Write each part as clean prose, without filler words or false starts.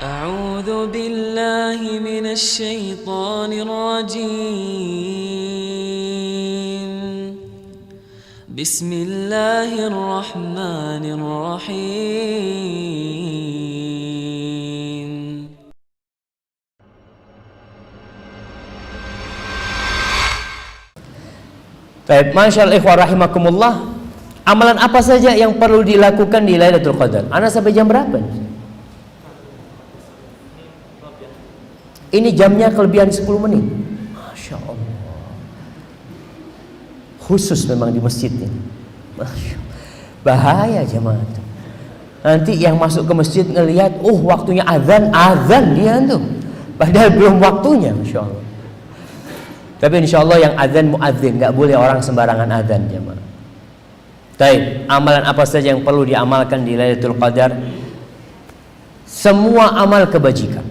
أعوذ بالله من الشيطان الرجيم بسم الله الرحمن الرحيم Baik, masyaallah ikhwah rahimakumullah. Amalan apa saja yang perlu dilakukan di Lailatul Qadar? Ana sampai jam berapa? Ini jamnya kelebihan 10 menit. Masya Allah. Khusus memang di masjid ini. Masya Allah. Bahaya jemaah. Nanti yang masuk ke masjid ngelihat, waktunya azan dia tuh. Padahal belum waktunya, Masya Allah. Tapi insya Allah yang azan muadzin, nggak boleh orang sembarangan azan jemaah. Baik, amalan apa saja yang perlu diamalkan di Lailatul Qadar? Semua amal kebajikan.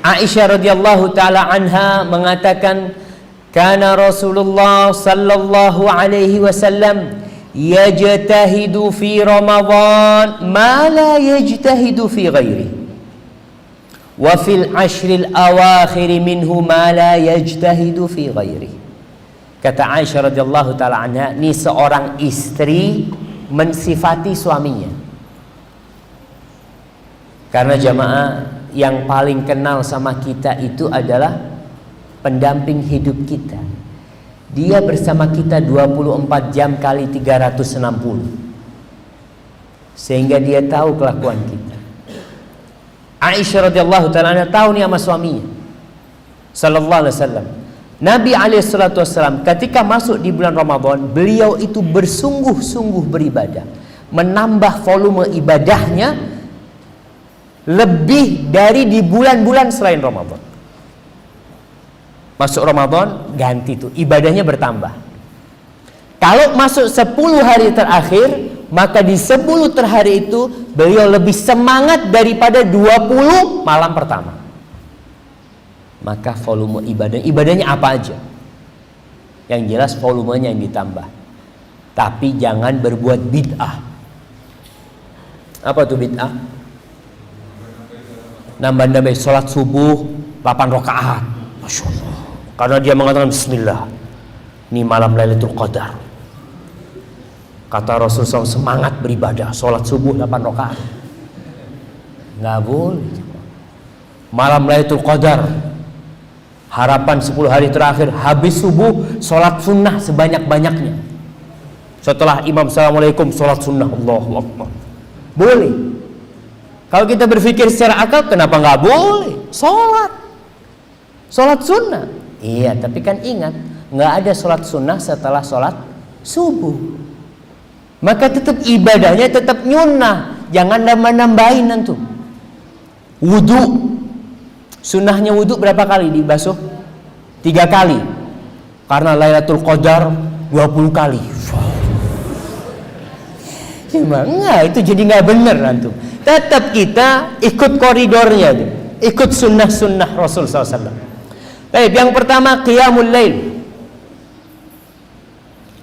Aisyah radhiyallahu taala anha mengatakan, kana Rasulullah sallallahu alaihi wasallam yajtahidu fi Ramadan ma la yajtahidu fi ghairihi wa fil ashril awakhir minhu ma la yajtahidu fi ghairihi. Kata Aisyah radhiyallahu taala anha, ini seorang istri mensifati suaminya. Karena jamaah, yang paling kenal sama kita itu adalah pendamping hidup kita. Dia bersama kita 24 jam kali 360. Sehingga dia tahu kelakuan kita. Aisyah radhiyallahu ta'ala anha tahu nih sama suaminya sallallahu alaihi wasallam. Nabi alaihi salatu wasallam ketika masuk di bulan Ramadan, beliau itu bersungguh-sungguh beribadah, menambah volume ibadahnya lebih dari di bulan-bulan selain Ramadan. Masuk Ramadan ganti tuh, ibadahnya bertambah. Kalau masuk 10 hari terakhir, maka di 10 hari itu beliau lebih semangat daripada 20 malam pertama. Maka volume ibadahnya apa aja? Yang jelas volumenya yang ditambah. Tapi jangan berbuat bid'ah. Apa tuh bid'ah? Nambah-nambah sholat subuh 8 rakaat, Masya Allah. Karena dia mengatakan bismillah, ini malam Lailatul Qadar. Kata Rasulullah SAW, semangat beribadah, sholat subuh 8 rakaat. Nggak boleh. Malam Lailatul Qadar, harapan 10 hari terakhir, habis subuh sholat sunnah sebanyak-banyaknya. Setelah imam assalamualaikum, sholat sunnah, Allahu Akbar. Boleh. Kalau kita berpikir secara akal, kenapa nggak boleh sholat sunnah? Iya, tapi kan ingat, nggak ada sholat sunnah setelah sholat subuh. Maka tetap ibadahnya tetap nyunnah, jangan nambah-nambahin nanti. Wudu, sunnahnya wudu berapa kali dibasuh? 3 kali. Karena Lailatul Qadar 20 kali. Enggak, itu jadi nggak bener nanti. Tetap kita ikut koridornya, ikut sunnah-sunnah Rasul SAW. Baik, yang pertama qiyamul lail.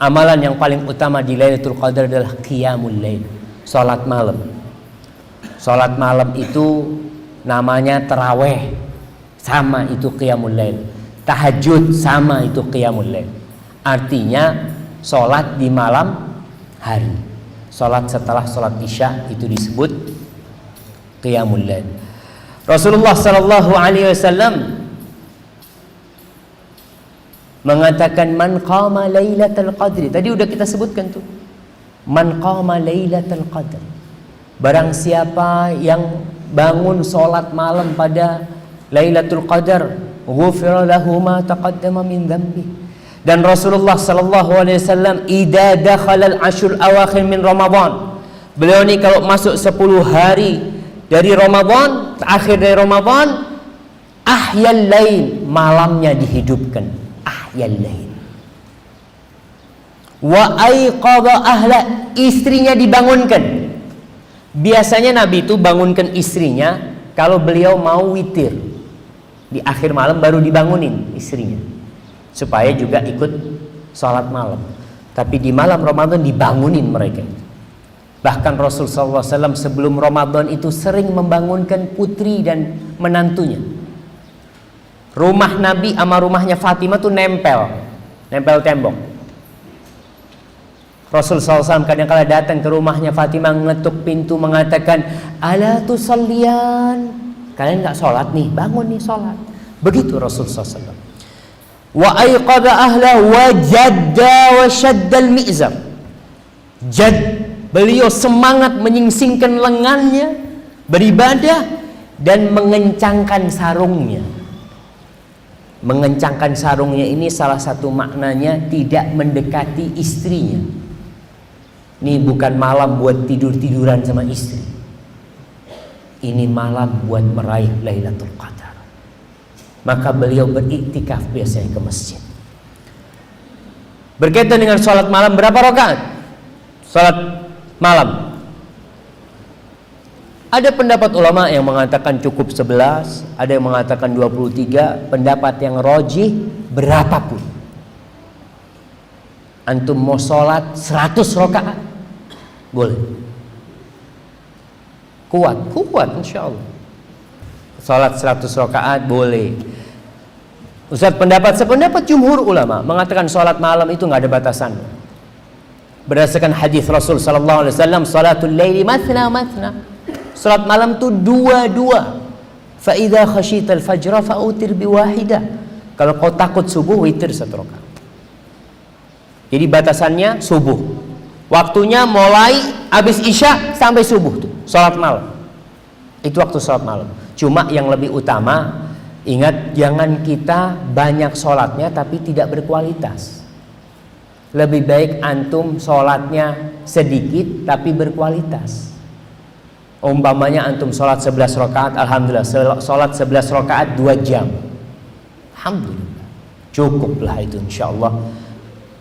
Amalan yang paling utama di Lailatul Qadar adalah qiyamul lail, salat malam. Salat malam itu namanya taraweh, sama itu qiyamul lail. Tahajud sama itu qiyamul lail. Artinya salat di malam hari. Salat setelah salat isya itu disebut qiyamul lail. Rasulullah sallallahu alaihi wasallam mengatakan man qama lailatul qadri. Tadi udah kita sebutkan tuh. Man qama lailatul qadri. Barang siapa yang bangun salat malam pada Lailatul Qadar, ghufira lahu ma taqaddama min dhanbi. Dan Rasulullah sallallahu alaihi wasallam idza dakhala al-ashrul awakhir min Ramadan. Beliau ni kalau masuk 10 hari dari Ramadan, akhir dari Ramadan, ahyal lail, malamnya dihidupkan. Ahyal lail. Wa aiqadha ahla, istrinya dibangunkan. Biasanya Nabi itu bangunkan istrinya kalau beliau mau witir. Di akhir malam baru dibangunin istrinya, supaya juga ikut sholat malam. Tapi di malam Ramadan dibangunin mereka. Bahkan Rasul SAW sebelum Ramadan itu sering membangunkan putri dan menantunya. Rumah Nabi sama rumahnya Fatimah tuh nempel tembok. Rasul SAW kadang-kala datang ke rumahnya Fatimah, ngetuk pintu mengatakan, ala tusallian, kalian gak sholat nih, bangun nih sholat. Begitu Rasul SAW. Wa ayqadha ahla wa jadda wa shaddal mi'zar. Beliau semangat menyingsingkan lengannya beribadah dan mengencangkan sarungnya. Mengencangkan sarungnya ini salah satu maknanya tidak mendekati istrinya. Ini bukan malam buat tidur-tiduran sama istri. Ini malam buat meraih Lailatul Qadar. Maka beliau beriktikaf biasanya ke masjid. Berkaitan dengan sholat malam, berapa rakaat? Sholat malam. Ada pendapat ulama yang mengatakan cukup 11, ada yang mengatakan 23, pendapat yang rajih berapapun. Antum mau sholat 100 rakaat boleh. Kuat insya Allah. Sholat 100 rakaat boleh. Ustaz, sependapat jumhur ulama mengatakan sholat malam itu nggak ada batasan. Berdasarkan hadis Rasul sallallahu alaihi wasallam, salatul laili mathna. Salat malam itu dua. Fa idza khasyital fajra fautir bi wahidah. Kalau kau takut subuh, witir 1 rakaat. Jadi batasannya subuh. Waktunya mulai habis isya sampai subuh tuh, salat malam. Itu waktu salat malam. Cuma yang lebih utama, ingat jangan kita banyak sholatnya tapi tidak berkualitas. Lebih baik antum sholatnya sedikit tapi berkualitas. Umpamanya antum sholat 11 rakaat, alhamdulillah sholat 11 rakaat 2 jam, alhamdulillah cukuplah itu insyaallah.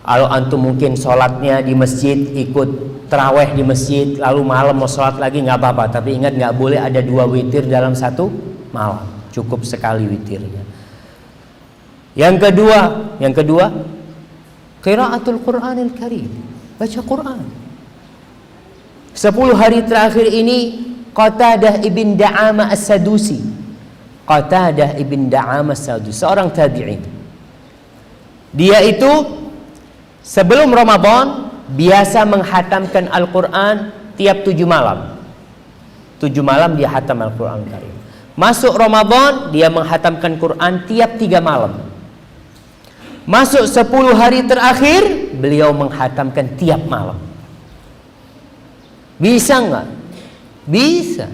Kalau antum mungkin sholatnya di masjid, ikut terawih di masjid, lalu malam mau sholat lagi nggak apa-apa, tapi ingat nggak boleh ada 2 witir dalam 1 malam, cukup sekali witirnya. Yang kedua qiraatul Qur'anil Karim, baca Quran. 10 hari terakhir ini Qatadah ibn Da'amah as-Sadusi, seorang tabi'in. Dia itu sebelum Ramadan biasa menghatamkan Al-Quran tiap 7 malam. 7 malam dia hatam Al-Quran Karim. Masuk Ramadan dia menghatamkan Quran tiap 3 malam. Masuk 10 hari terakhir beliau menghatamkan tiap malam. Bisa nggak? Bisa.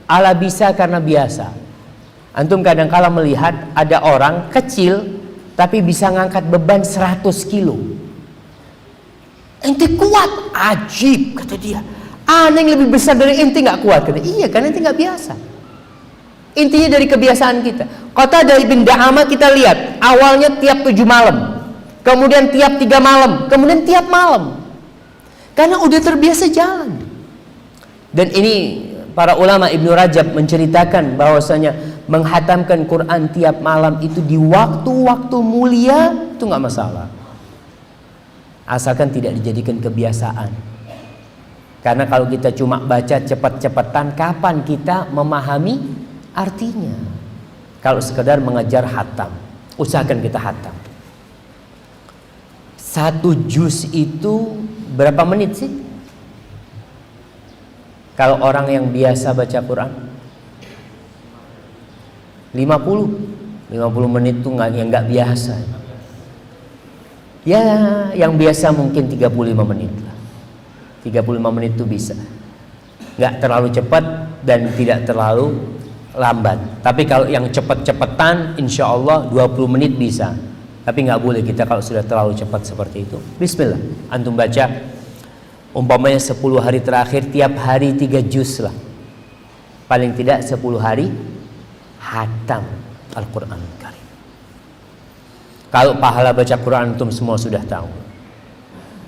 Ala bisa karena biasa. Antum kadang-kala melihat ada orang kecil tapi bisa ngangkat beban 100 kilo. Ente kuat, ajib kata dia. Aneh yang lebih besar dari ente nggak kuat kata. Iya, karena ente nggak biasa. Intinya dari kebiasaan kita. Kota dari bin Da'amah kita lihat awalnya tiap 7 malam, kemudian tiap 3 malam, kemudian tiap malam. Karena udah terbiasa jalan. Dan ini para ulama Ibnu Rajab menceritakan bahwasanya menghatamkan Quran tiap malam itu di waktu-waktu mulia itu nggak masalah, asalkan tidak dijadikan kebiasaan. Karena kalau kita cuma baca cepat-cepatan, kapan kita memahami artinya? Kalau sekedar mengejar hatam, usahakan kita hatam. 1 juz itu berapa menit sih? Kalau orang yang biasa baca Quran 50 menit itu nggak biasa. Ya, yang biasa mungkin 35 menit lah. 35 menit itu bisa. Nggak terlalu cepat dan tidak terlalu lambat. Tapi kalau yang cepat-cepatan insya Allah 20 menit bisa. Tapi nggak boleh kita kalau sudah terlalu cepat seperti itu. Bismillah, antum baca umpamanya 10 hari terakhir tiap hari 3 juz lah. Paling tidak 10 hari hatam Al-Quran Karim. Kalau pahala baca Quran antum semua sudah tahu.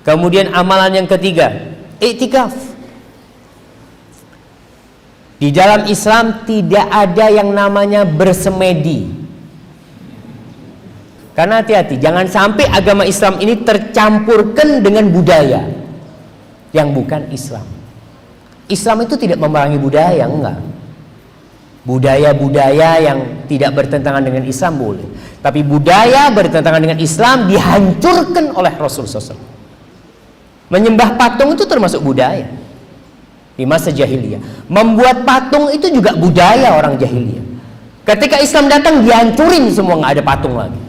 Kemudian amalan yang ketiga, iktikaf. Di dalam Islam tidak ada yang namanya bersemedi. Karena hati-hati, jangan sampai agama Islam ini tercampurkan dengan budaya yang bukan Islam. Islam itu tidak memerangi budaya, enggak. Budaya-budaya yang tidak bertentangan dengan Islam boleh, tapi budaya bertentangan dengan Islam dihancurkan oleh Rasulullah SAW. Menyembah patung itu termasuk budaya di masa jahiliyah. Membuat patung itu juga budaya orang jahiliyah. Ketika Islam datang dihancurin semua, nggak ada patung lagi.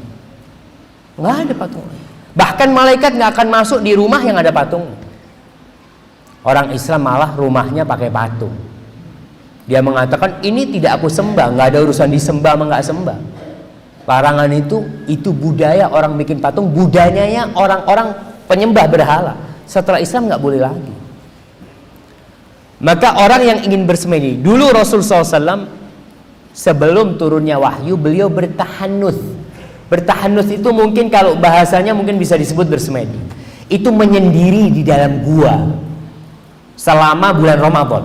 Nggak ada patung lagi. Bahkan malaikat nggak akan masuk di rumah yang ada patung. Orang Islam malah rumahnya pakai patung. Dia mengatakan ini tidak aku sembah, nggak ada urusan disembah sama nggak sembah. Larangan itu budaya orang bikin patung, budayanya orang-orang penyembah berhala. Setelah Islam nggak boleh lagi. Maka orang yang ingin bersemedi, dulu Rasulullah SAW sebelum turunnya wahyu beliau bertahannuts. Bertahannuts itu mungkin kalau bahasanya mungkin bisa disebut bersemedi. Itu menyendiri di dalam gua selama bulan Ramadan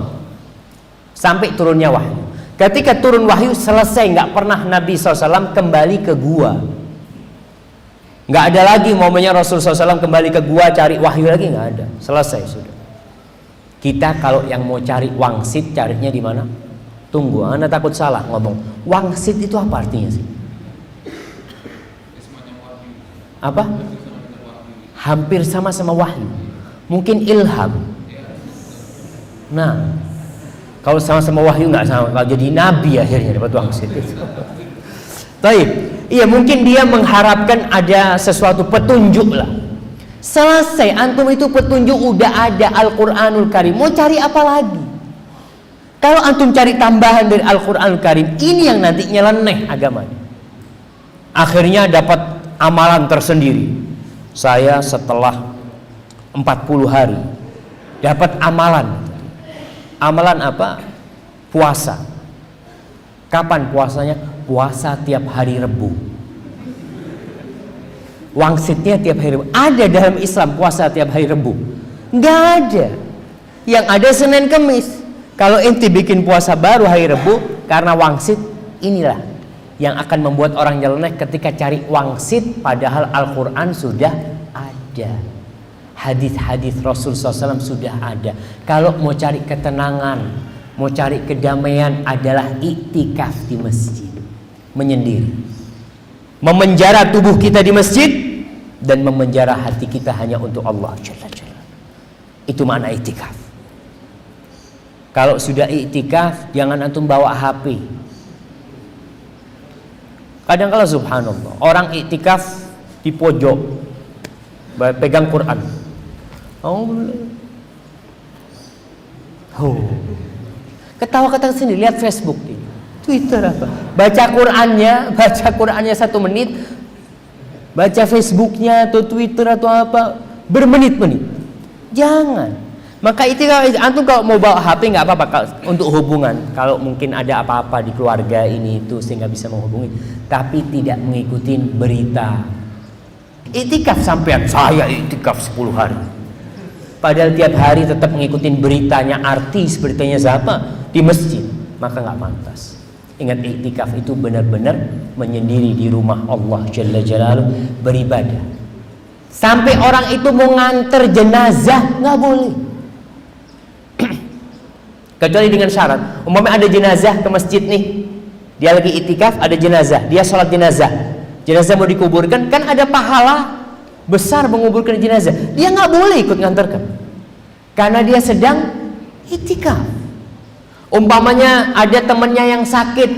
sampai turunnya wahyu. Ketika turun wahyu selesai, nggak pernah Nabi SAW kembali ke gua. Nggak ada lagi momennya Rasulullah SAW kembali ke gua cari wahyu lagi, nggak ada. Selesai sudah. Kita kalau yang mau cari wangsit carinya di mana? Tunggu, Anda takut salah ngomong. Wangsit itu apa artinya sih? Apa? Hampir sama-sama wahyu. Mungkin ilham. Nah, kalau sama-sama wahyu nggak sama, kalau jadi nabi akhirnya dapat wangsit itu. Baik, iya mungkin dia mengharapkan ada sesuatu petunjuk lah. Selesai, antum itu petunjuk udah ada Al-Quranul Karim. Mau cari apa lagi? Kalau antum cari tambahan dari Al-Quranul Karim, ini yang nanti nyeleneh agamanya. Akhirnya dapat amalan tersendiri. Saya setelah 40 hari dapat amalan. Amalan apa? Puasa. Kapan puasanya? Puasa tiap hari Rebu. Wangsitnya tiap hari Rebu. Ada dalam Islam puasa tiap hari Rebu? Nggak ada. Yang ada Senin Kemis. Kalau ente bikin puasa baru hari Rebu karena wangsit, inilah yang akan membuat orang nyeleneh ketika cari wangsit padahal Al-Quran sudah ada. Hadis-hadis Rasulullah SAW sudah ada. Kalau mau cari ketenangan, mau cari kedamaian adalah iktikaf di masjid, menyendiri, memenjara tubuh kita di masjid dan memenjara hati kita hanya untuk Allah Jalla Jalla. Itu makna iktikaf. Kalau sudah iktikaf, jangan antum bawa HP. Kadang-kala subhanallah, orang iktikaf di pojok pegang Quran. Ketawa-ketawa sendiri, lihat Facebook, Twitter apa? Baca Qurannya 1 menit, baca Facebooknya atau Twitter atau apa bermenit-menit. Jangan. Maka itu antum kalau mau bawa HP nggak apa-apa untuk hubungan. Kalau mungkin ada apa-apa di keluarga ini itu sehingga bisa menghubungi, tapi tidak mengikuti berita. Iktikaf sampean, saya iktikaf 10 hari. Padahal tiap hari tetap mengikuti beritanya artis, beritanya siapa di masjid, maka nggak pantas. Ingat, iktikaf itu benar-benar menyendiri di rumah Allah Jalla Jalaluhu beribadah. Sampai orang itu mau nganter jenazah nggak boleh. Kecuali dengan syarat. Umpamanya ada jenazah ke masjid nih, dia lagi iktikaf, ada jenazah, dia sholat jenazah, jenazah mau dikuburkan, kan ada pahala besar menguburkan jenazah, dia nggak boleh ikut nganterkan karena dia sedang iktikaf. Umpamanya ada temannya yang sakit,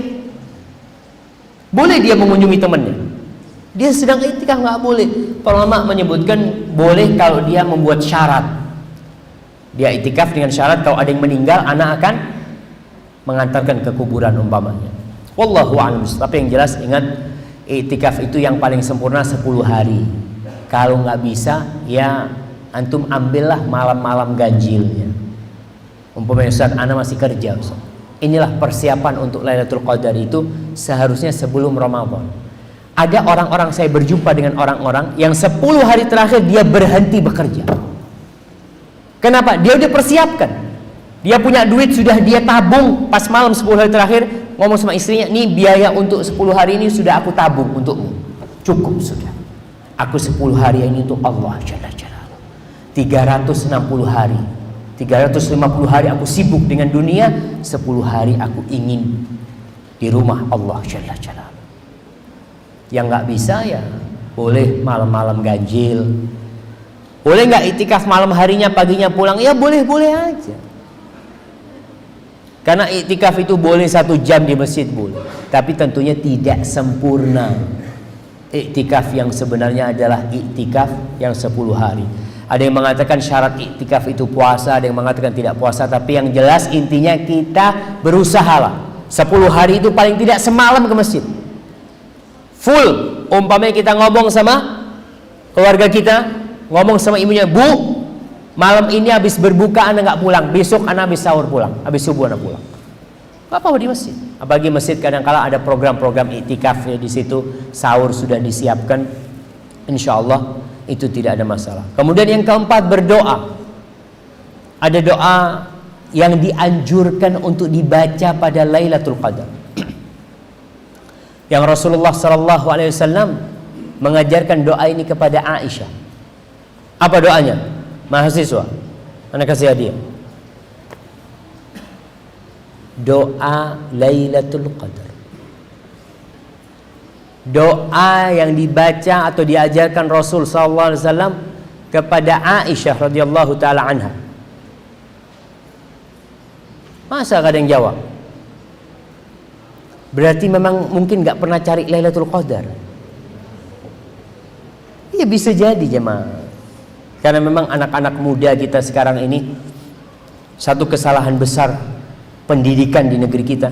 boleh dia mengunjungi temannya, dia sedang iktikaf, nggak boleh. Para ulama menyebutkan boleh kalau dia membuat syarat. Dia iktikaf dengan syarat kalau ada yang meninggal, anak akan mengantarkan ke kuburan umpamanya. Wallahu a'lam. Tapi yang jelas ingat, iktikaf itu yang paling sempurna 10 hari. Kalau nggak bisa, ya antum ambillah malam-malam ganjilnya. Umpamanya Ustaz, ana masih kerja Ustaz. Inilah persiapan untuk Lailatul Qadar itu seharusnya sebelum Ramadan. Ada orang-orang, saya berjumpa dengan orang-orang yang 10 hari terakhir dia berhenti bekerja. Kenapa? Dia udah persiapkan. Dia punya duit, sudah dia tabung. Pas malam 10 hari terakhir ngomong sama istrinya, nih biaya untuk 10 hari ini sudah aku tabung untukmu. Cukup sudah. Aku 10 hari ini untuk Allah Jalla Jalla. 360 hari 350 hari aku sibuk dengan dunia, 10 hari aku ingin di rumah Allah Jalla Jalla. Yang nggak bisa ya boleh malam-malam ganjil. Boleh nggak iktikaf malam harinya, paginya pulang? Ya boleh-boleh aja. Karena iktikaf itu boleh 1 jam di masjid boleh, tapi tentunya tidak sempurna. Iktikaf yang sebenarnya adalah iktikaf yang 10 hari. Ada yang mengatakan syarat iktikaf itu puasa, ada yang mengatakan tidak puasa, tapi yang jelas intinya kita berusahalah 10 hari itu paling tidak semalam ke masjid full. Umpamanya kita ngomong sama keluarga kita, ngomong sama ibunya, Bu, malam ini habis berbuka Anda nggak pulang, besok Anda habis sahur pulang, habis subuh Anda pulang. Gak apa-apa di masjid. Apalagi masjid kadang-kala ada program-program iktikaf ya, di situ sahur sudah disiapkan. Insya Allah itu tidak ada masalah. Kemudian yang keempat, berdoa. Ada doa yang dianjurkan untuk dibaca pada Lailatul Qadar. Yang Rasulullah SAW mengajarkan doa ini kepada Aisyah. Apa doanya? Mahasiswa, Anda kasih hadiah. Doa Lailatul Qadar. Doa yang dibaca atau diajarkan Rasul SAW kepada Aisyah radhiyallahu taala anha. Masa gak ada yang jawab? Berarti memang mungkin gak pernah cari Lailatul Qadar. Ya bisa jadi jemaah. Karena memang anak-anak muda kita sekarang ini, satu kesalahan besar pendidikan di negeri kita,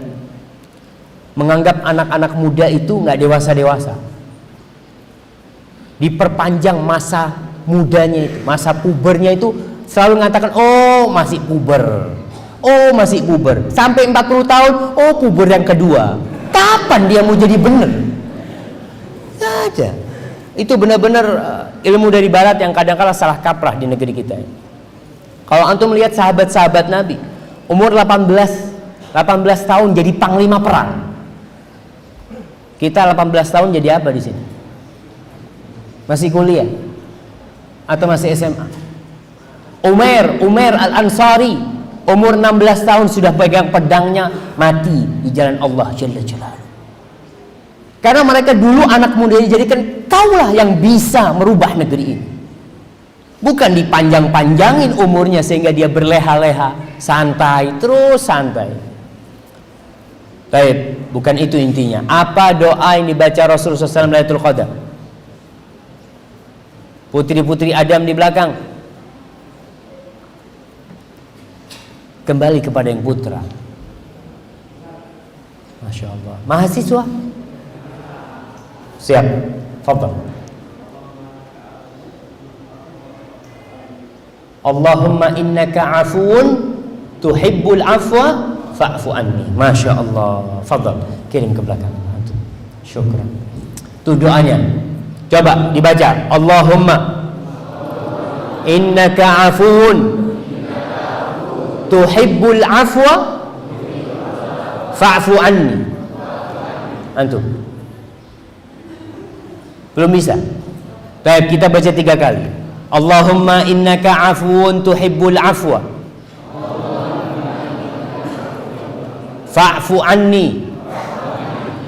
menganggap anak-anak muda itu gak dewasa-dewasa. Diperpanjang masa mudanya itu, masa pubernya itu selalu mengatakan, oh masih puber, oh masih puber. Sampai 40 tahun, oh puber yang kedua. Kapan dia mau jadi bener? Gak ada. Itu benar-benar ilmu dari barat yang kadang-kala salah kaprah di negeri kita. Kalau antum melihat sahabat-sahabat Nabi, umur 18 tahun jadi panglima perang. Kita 18 tahun jadi apa di sini? Masih kuliah atau masih SMA? Umair Al-Ansari umur 16 tahun sudah pegang pedangnya, mati di jalan Allah Jalla Jalaluhu. Karena mereka dulu anak muda dijadikan, kaulah yang bisa merubah negeri ini. Bukan dipanjang-panjangin umurnya sehingga dia berleha-leha, santai, terus santai. Baik, bukan itu intinya. Apa doa yang dibaca Rasulullah SAW Lailatul Qadar? Putri-putri Adam di belakang, kembali kepada yang putra. Masya Allah. Mahasiswa siap, fadhal. Allahumma innaka afuun tuhibbul afwa fa'fu anni. Masya Allah, fadhal. Kirim ke belakang. Syukran. Itu doanya. Coba dibaca. Allahumma innaka afuun tuhibbul afwa fa'fu anni. Antum belum bisa? Baik, kita baca 3 kali. Allahumma innaka afuun tuhibbul afwa fa'fu anni.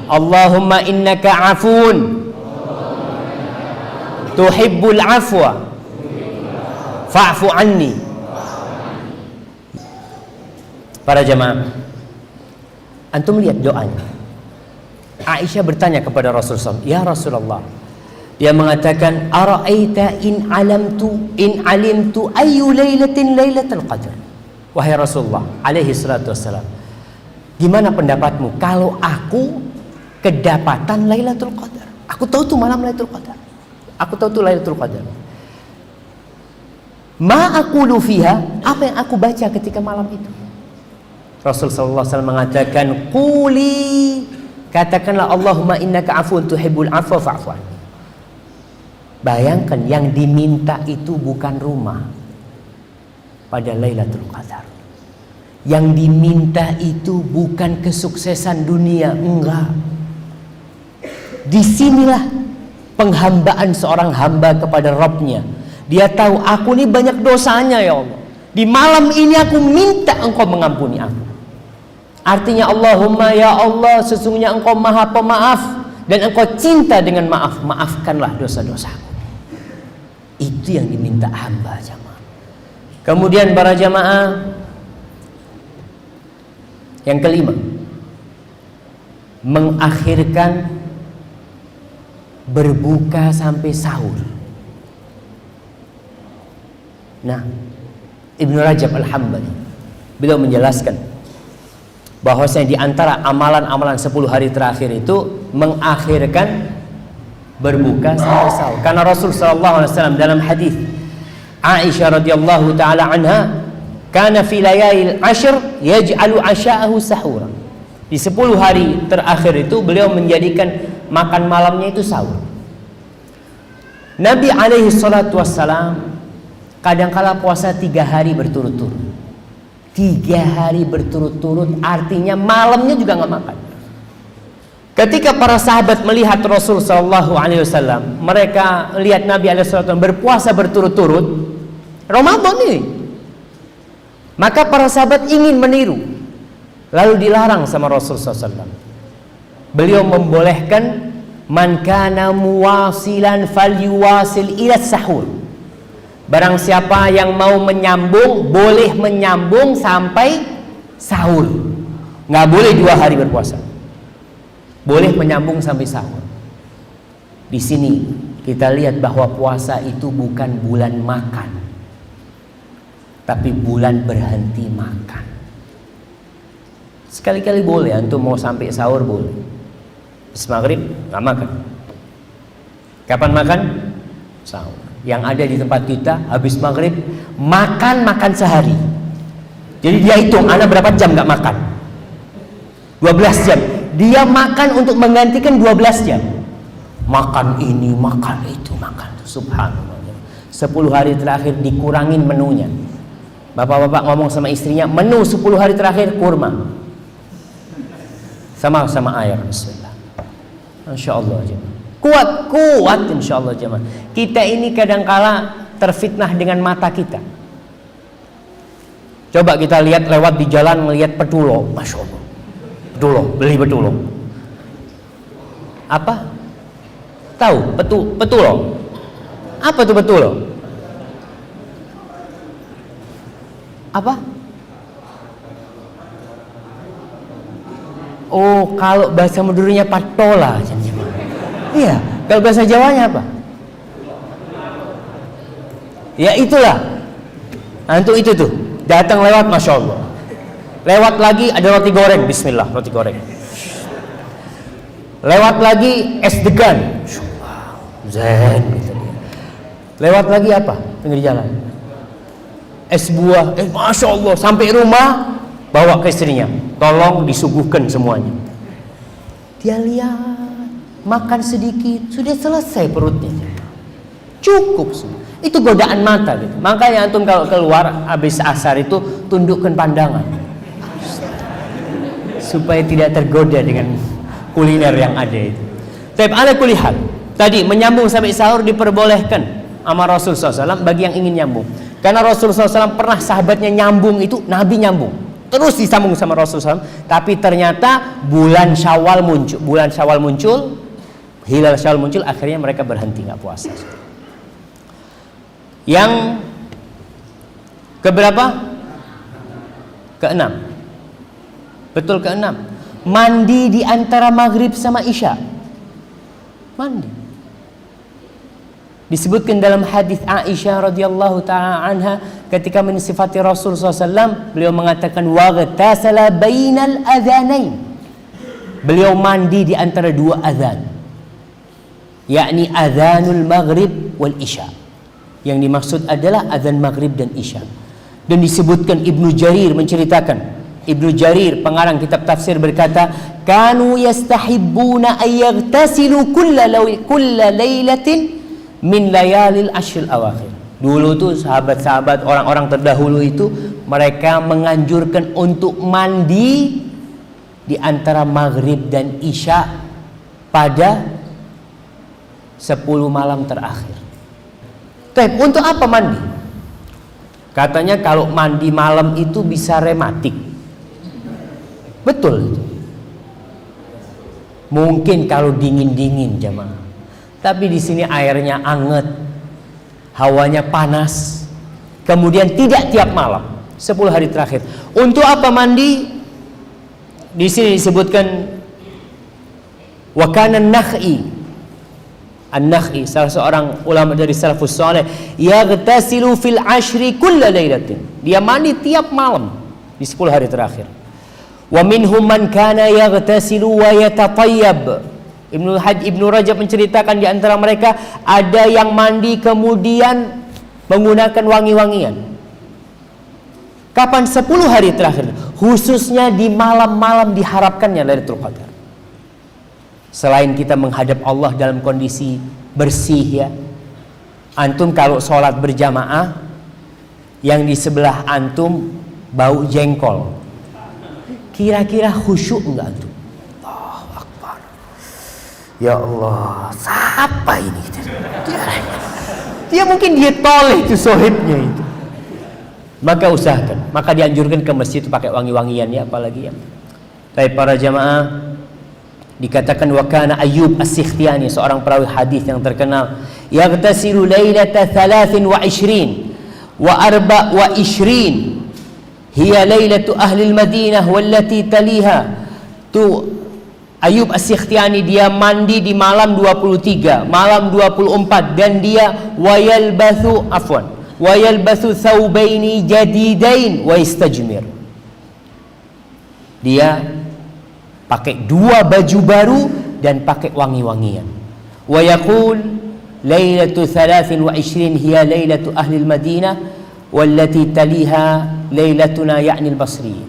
Allahumma innaka afuun tuhibbul afwa fa'fu anni. Para jemaah, antum lihat doanya. Aisyah bertanya kepada Rasulullah, ya Rasulullah, dia mengatakan, ara'aita in alimtu ayu lailatin lailatul qadar. Wahai Rasulullah alaihi salatu wassalam, gimana pendapatmu kalau aku kedapatan Lailatul Qadar? Aku tahu tuh malam Lailatul Qadar. Aku tahu tuh Lailatul Qadar. Ma aqulu fiha, apa yang aku baca ketika malam itu? Rasul sallallahu alaihi wasallam mengatakan, quli, katakanlah Allahumma innaka afuun tuhibbul afwa fa'fu anni. Bayangkan yang diminta itu bukan rumah pada Lailatul Qadar. Yang diminta itu bukan kesuksesan dunia, enggak. Disinilah penghambaan seorang hamba kepada Rabbnya. Dia tahu, aku ini banyak dosanya ya Allah. Di malam ini aku minta engkau mengampuni aku. Artinya Allahumma ya Allah, sesungguhnya engkau maha pemaaf dan engkau cinta dengan maaf. Maafkanlah dosa-dosaku. Itu yang diminta hamba jamaah. Kemudian para jamaah, yang kelima, mengakhirkan berbuka sampai sahur. Nah, Ibnu Rajab Al-Hambali beliau menjelaskan bahwasanya di antara amalan-amalan 10 hari terakhir itu mengakhirkan berbuka sampai sahur. Karena Rasul sallallahu alaihi wasallam dalam hadis Aisyah radhiyallahu taala anha, kana fi layalil ashr yaj'alu asha'ahu sahura. Di 10 hari terakhir itu beliau menjadikan makan malamnya itu sahur. Nabi alaihi salatu wassalam kadangkala puasa 3 hari berturut-turut. 3 hari berturut-turut artinya malamnya juga nggak makan. Ketika para sahabat melihat Rasul sallallahu alaihi wasallam, mereka lihat Nabi alaihi salatu wassalam berpuasa berturut-turut Ramadan ini. Maka para sahabat ingin meniru, lalu dilarang sama Rasul SAW. Beliau membolehkan man kana muwasilan falyuwasil ila sahur. Barang siapa yang mau menyambung, boleh menyambung sampai sahur. Nggak boleh 2 hari berpuasa. Boleh menyambung sampai sahur. Di sini kita lihat bahwa puasa itu bukan bulan makan, tapi bulan berhenti makan. Sekali-kali boleh, antum mau sampai sahur boleh. Habis maghrib nggak makan. Kapan makan? Sahur. Yang ada di tempat kita habis maghrib makan sehari. Jadi dia hitung, anak berapa jam nggak makan? 12 jam. Dia makan untuk menggantikan 12 jam. Makan ini, makan itu, makan itu. Subhanallah. 10 hari terakhir dikurangin menunya. Bapak-bapak ngomong sama istrinya, menu 10 hari terakhir kurma sama air. Bismillah. Insya Allah jemaah. Kuat insya Allah jemaah. Kita ini kadangkala terfitnah dengan mata kita. Coba kita lihat lewat di jalan melihat petulo, masya Allah. Petulo, beli petulo. Apa? Tahu petulo? Apa tuh petulo? Apa? Oh, kalau bahasa Maduranya patola. Iya, kalau bahasa Jawanya apa? Ya itulah. Antum itu tuh, datang lewat, masya Allah. Lewat lagi ada roti goreng, bismillah, roti goreng. Lewat lagi es degan, zen gitu. Lewat lagi apa? Pinggir jalan. Es buah, masya Allah, sampai rumah bawa ke istrinya, tolong disuguhkan semuanya. Dia lihat, makan sedikit, sudah selesai perutnya, cukup sudah. Itu godaan mata gitu. Makanya antum kalau keluar habis asar itu tundukkan pandangan supaya tidak tergoda dengan kuliner yang ada itu. Tapi ala kulli hal, tadi menyambung sampai sahur diperbolehkan sama Rasul SAW bagi yang ingin nyambung. Karena Rasul SAW pernah sahabatnya nyambung itu, Nabi nyambung terus disambung sama Rasul SAW. Tapi ternyata bulan Syawal muncul, hilal Syawal muncul, akhirnya mereka berhenti nggak puasa. Yang keberapa? Keenam. Betul, keenam. Mandi di antara maghrib sama isya. Mandi. Disebutkan dalam hadis Aisyah radhiyallahu taala anha ketika mensifati Rasul SAW, beliau mengatakan waghtasala bainal adzanain. Beliau mandi di antara 2 azan, yakni azanul maghrib wal isya. Yang dimaksud adalah azan maghrib dan isya. Dan disebutkan Ibnu Jarir menceritakan, Ibnu Jarir pengarang kitab tafsir berkata, kanu yastahibbuna ayyaghtasilu kulla lailatin min layalil ashril awakhir. Dulu tuh sahabat-sahabat orang-orang terdahulu itu mereka menganjurkan untuk mandi di antara maghrib dan isya pada 10 malam terakhir. Tapi untuk apa mandi? Katanya kalau mandi malam itu bisa rematik. Betul itu. Mungkin kalau dingin-dingin jamaah. Tapi di sini airnya anget, hawanya panas. Kemudian tidak tiap malam, 10 hari terakhir. Untuk apa mandi? Di sini disebutkan wa kana An-Nakh'i, salah seorang ulama dari salafus saleh, yaghtasilu fil ashri kulla lailatin. Dia mandi tiap malam di 10 hari terakhir. Wa minhum man kana yaghtasilu wa yatatayyab. Ibnu Rajab menceritakan di antara mereka ada yang mandi kemudian menggunakan wangi-wangian. Kapan? 10 hari terakhir, khususnya di malam-malam diharapkannya Lailatul Qadar. Selain kita menghadap Allah dalam kondisi bersih ya. Antum kalau sholat berjamaah, yang di sebelah antum bau jengkol, kira-kira khusyuk enggak antum? Allahu Akbar. Ya Allah, siapa ini? Dia mungkin dia toleh itu sohibnya itu. Maka usahakan, maka dianjurkan ke masjid itu pakai wangi-wangian ya, apalagi ya. Tapi para jamaah, dikatakan wa kana Ayyub As-Sikhtiyani, seorang perawi hadis yang terkenal, yaghtasilu lailata 23 wa 24 hiya lailatu ahli al-Madinah wallati taliha. Tu Ayyub As-Sikhtiyani dia mandi di malam 23, malam 24, dan dia wayalbathu thawbaini jadidain wa istajmir. Dia pakai 2 baju baru dan pakai wangi-wangian. Wa yaqul lailatu 23 hiya lailatu ahli al-Madinah wallati taliha lailatuna ya'ni al-Basri.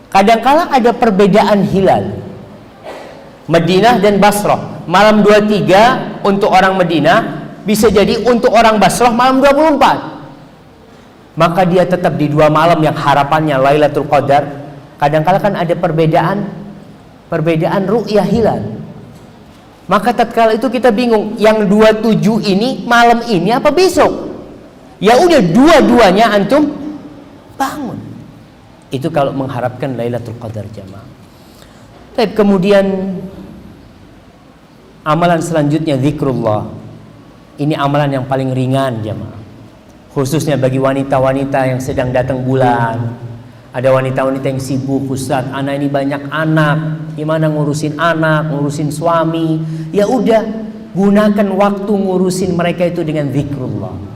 Kadang-kala ada perbedaan hilal Madinah dan Basrah. Malam 23 untuk orang Madinah, bisa jadi untuk orang Basrah malam 24. Maka dia tetap di 2 malam yang harapannya Lailatul Qadar. Kadang-kala kan ada perbedaan ru'yah hilal. Maka tatkala itu kita bingung, yang 27 ini malam ini apa besok? Ya udah, dua-duanya antum bangun. Itu kalau mengharapkan Lailatul Qadar jamaah. Tapi kemudian amalan selanjutnya zikrullah. Ini amalan yang paling ringan jamaah, khususnya bagi wanita-wanita yang sedang datang bulan. Ada wanita-wanita yang sibuk, Ustaz, anak ini banyak anak, gimana ngurusin anak, ngurusin suami? Ya udah, gunakan waktu ngurusin mereka itu dengan zikrullah.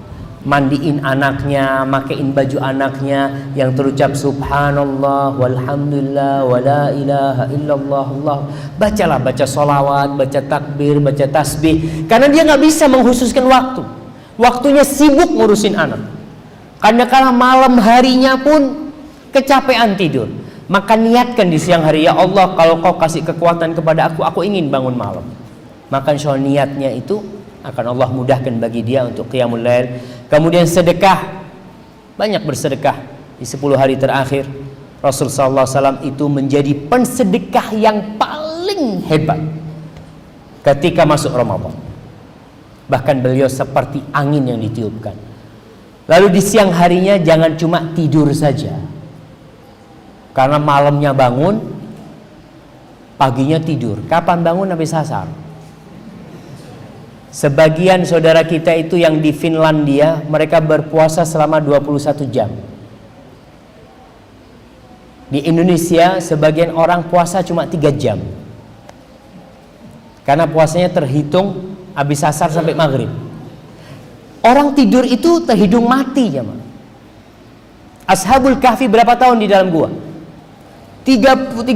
Mandiin anaknya, makein baju anaknya yang terucap subhanallah walhamdulillah wala ilaha illallah Allah. Bacalah, baca solawat, baca takbir, baca tasbih. Karena dia gak bisa mengkhususkan waktu. Waktunya sibuk ngurusin anak. Karena kalau malam harinya pun kecapean tidur. Maka niatkan di siang hari, ya Allah, kalau kau kasih kekuatan kepada aku ingin bangun malam. Maka insya Allah niatnya itu akan Allah mudahkan bagi dia untuk qiyamul lail. Kemudian sedekah, banyak bersedekah di 10 hari terakhir. Rasul SAW itu menjadi pensedekah yang paling hebat ketika masuk Ramadan. Bahkan beliau seperti angin yang ditiupkan. Lalu di siang harinya jangan cuma tidur saja, karena malamnya bangun, paginya tidur. Kapan bangun habis asar? Sebagian saudara kita itu yang di Finlandia, mereka berpuasa selama 21 jam. Di Indonesia sebagian orang puasa cuma 3 jam. Karena puasanya terhitung habis asar sampai maghrib. Orang tidur itu terhitung mati ya, man. Ashabul Kahfi berapa tahun di dalam gua? 309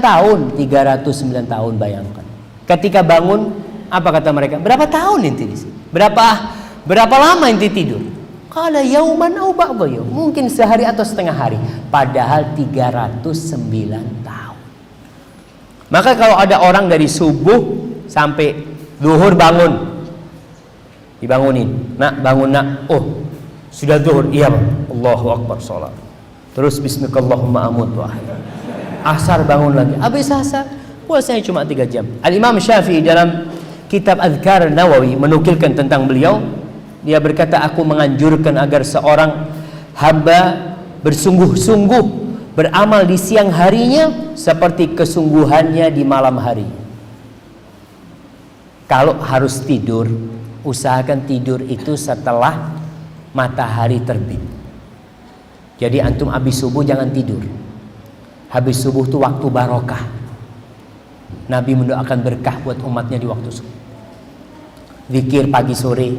tahun. 309 tahun, bayangkan. Ketika bangun, apa kata mereka? Berapa tahun inti di sini? Berapa lama inti tidur? Qala yauman au ba'dha yaum. Mungkin sehari atau setengah hari. Padahal 309 tahun. Maka kalau ada orang dari subuh sampai zuhur bangun, dibangunin, nak bangun nak. Oh, sudah zuhur. Iya Bang. Allahu Akbar, sholat. Terus bismillahirrahmanirrahim amut wahai. Asar bangun lagi. Habis asar puasanya cuma 3 jam. Al-Imam Syafi'i dalam kitab Adhkar Nawawi menukilkan tentang beliau, dia berkata, aku menganjurkan agar seorang hamba bersungguh-sungguh beramal di siang harinya seperti kesungguhannya di malam hari. Kalau harus tidur, usahakan tidur itu setelah matahari terbit. Jadi antum habis subuh jangan tidur. Habis subuh itu waktu barokah. Nabi mendoakan berkah buat umatnya di waktu subuh. Zikir pagi sore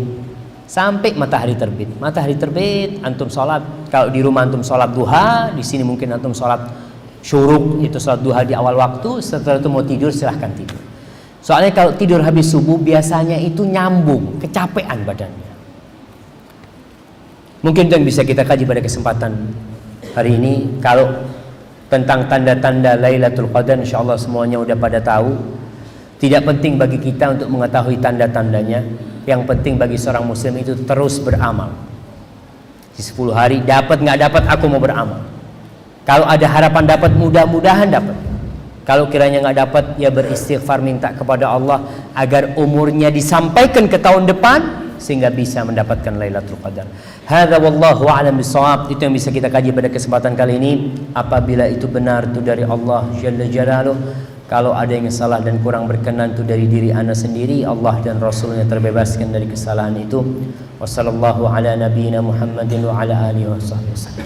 sampai matahari terbit. Matahari terbit, antum sholat. Kalau di rumah antum sholat duha, di sini mungkin antum sholat syuruk, itu sholat duha di awal waktu. Setelah itu mau tidur silahkan tidur. Soalnya kalau tidur habis subuh biasanya itu nyambung, kecapean badannya. Mungkin itu yang bisa kita kaji pada kesempatan hari ini. Kalau tentang tanda-tanda Lailatul Qadar, insyaallah semuanya udah pada tahu. Tidak penting bagi kita untuk mengetahui tanda-tandanya. Yang penting bagi seorang muslim itu terus beramal. Di 10 hari dapat nggak dapat aku mau beramal. Kalau ada harapan dapat, mudah-mudahan dapat. Kalau kiranya nggak dapat, ya beristighfar, minta kepada Allah agar umurnya disampaikan ke tahun depan sehingga bisa mendapatkan Lailatul Qadar. Hadza wallahu a'lam bissawab. Itu yang bisa kita kaji pada kesempatan kali ini. Apabila itu benar itu dari Allah Jalla Jalaluh. Kalau ada yang salah dan kurang berkenan itu dari diri ana sendiri. Allah dan Rasulnya terbebaskan dari kesalahan itu. Wassallallahu ala nabiyyina Muhammadin wa ala alihi wasallam.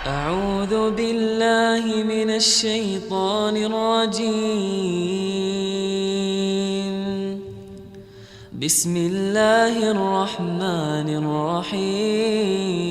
أعوذ بالله من الشيطان الرجيم بسم الله الرحمن الرحيم